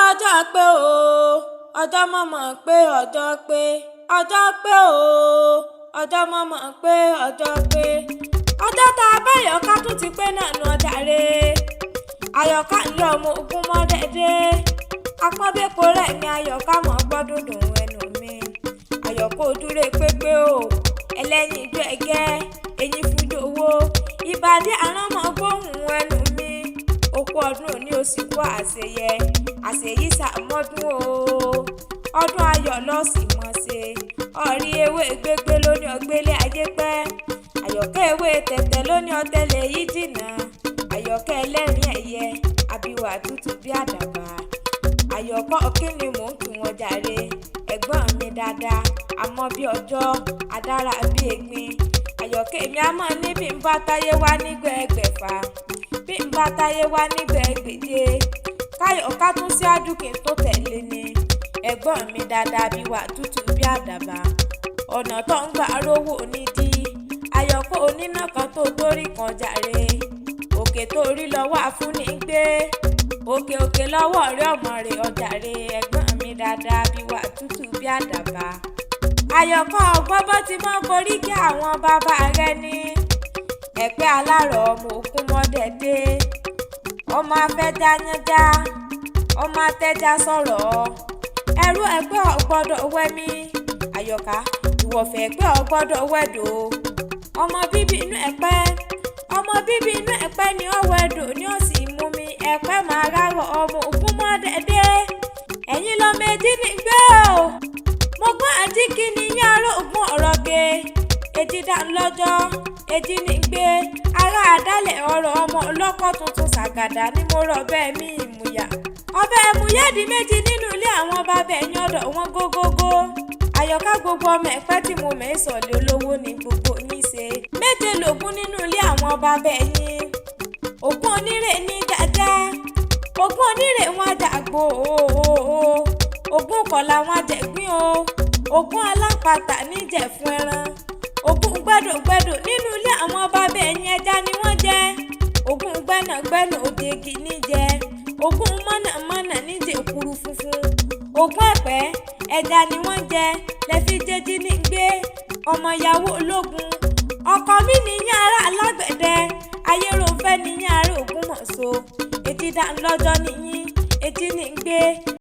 ọjọ́ pé o, ọjọ́ mọ̀mọ́ pé ọjọ́ pé, ọjọ́ pé o, ọjọ́ mọ̀mọ́ pé ọjọ́ pé. Ọjọ́ tá a bá Àyọ̀ká tún ti pé náà nu ọjà re. Àyọ̀ká ń lé ọmọ ogun mọ́ dẹ́dẹ́. Apọ́nbẹ́pọ̀ rẹ̀ ni Àyọ̀ká mọ̀ gbọ́dún dùn ẹnu mi. Àyọ̀ká ojúre pépé o, ẹlẹ́yin ijó ẹgẹ́, eyín fúdò owó. Ìbàdí àránmọ́ gbóhùn ẹnu mi. Òkú ọdún òní ó sì kú àṣeyẹ, àṣeyí sàmọ́dún o. Ọdún ayọ̀ lọ́sì mọ̀ ṣe. Ọ̀rí ewé gbégbé lóní ọgbélé ayé pẹ́. Àyọ̀ká ewé tẹ̀tẹ̀ lóní ọtẹlẹ̀ yìí jìnnà. Àyọ̀ká ẹlẹ́rìn ẹ̀yẹ, àbíwá tútù bí àdàbà. Àyọ̀ká kíni mò ń kí wọn jàre. Ẹ̀gbọ́n mi dáadáa, àmọ́ bí ọjọ́, adára bí egbin. Àyọ̀ká èmi á mọ̀ ní bí n bá táyé wá nígbà ẹgbẹ̀fà, bí n bá táyé wá nígbà ẹgbèje. Káyọ̀ká tún sí àdúkì tó tẹ̀lé ni. Ẹ̀gbọ́n mi dáadáa bí wà tútù bí àdàbà. Ọ̀nà tó ń gbà rówó onídìí. Àyọ̀ká oníná kan tó torí kan jàre. Òkè tó rí lọ́wọ́ àfúnni gbé. Òkè òkè lọ́wọ́ rí ọmọ rẹ̀ ọjàre. Ẹ̀gbọ́n mi dáadáa bí wà tútù bí àdàbà. Àyọ̀ká ọgbọ́n bó ti mọ́ forí kí àwọn bàbá rẹ̀ ní. Ẹ̀pẹ́ alárọ̀ ọmọ òkun mọ́ dẹ́dẹ́. Ọmọ afẹ́já yánjá, ọmọ atẹ́já sọ̀rọ̀. Ẹrú ẹ̀pẹ́ ọgbọ́dọ̀ wẹ́mí. Àyọ̀ká ìwọ̀fẹ́ ẹ̀pẹ́ ọgbọ́dọ̀ wẹ̀dò. Ọmọ bíbí inú ẹ̀pẹ́, ọmọ bíbí inú ẹ̀pẹ́ ni ó wẹ̀dò ni ó sì mú mi. Ẹ̀pẹ́ máa rárọ̀ ọmọ òkun mọ́ dẹ́dẹ́. Ẹ̀yin lọ méjì ní gbé o. Mo gbọ́ àjíkí ní yàrá ògùn ọ̀rọ̀ ge. Èjì dá lọ́jọ́, èjì ní gbé. Ará àdálẹ̀ ọ̀rọ̀ ọmọ ọlọ́kọ̀ tuntun ṣàgàdà ni mo rọ̀ bẹ́ẹ̀ mí ìmùyà. Ọbẹ̀ ẹ̀múyẹ́dì méjì nínú ilé àwọn bàbá ẹ̀yìn ọ̀dọ̀ wọn gógógó. Àyọ̀ká gbogbo ọmọ ẹ̀pẹ́ tí mo mẹ́ sọ̀lẹ̀ olówó ni gbogbo yín ṣe. Méje lògún nínú ilé àwọn bàbá ẹ̀yìn. Ògún onírè ní jàjà. Ògún onírè wọn jàgbó o. Ògún kọ̀là wọn jẹ̀gbín o. Ògún alápatà níjẹ̀ fún ẹran. Ògún gbẹ́dọ̀gbẹ́dọ̀ nínú ilé àwọn bàbá ẹ̀yìn ẹja ni wọ́n jẹ́. Ògún gbẹ́nàgbẹ́nà òdègì níjẹ̀. Ògún mọ̀nàmọ́nà níjẹ̀ òkúrú funfun. Ògún ẹ̀pẹ́ ẹja ni wọ́n jẹ lẹ́fí jẹ́jí ní gbé. Ọmọ ìyàwó ológun. Ọkọ mi níyàn ará alágbẹ̀dẹ. Ayéròfẹ́ níyàn ará Ògúnmọ̀ṣọ́. Èjì dá lọ́jọ́ níyìn, èjì ní gbé.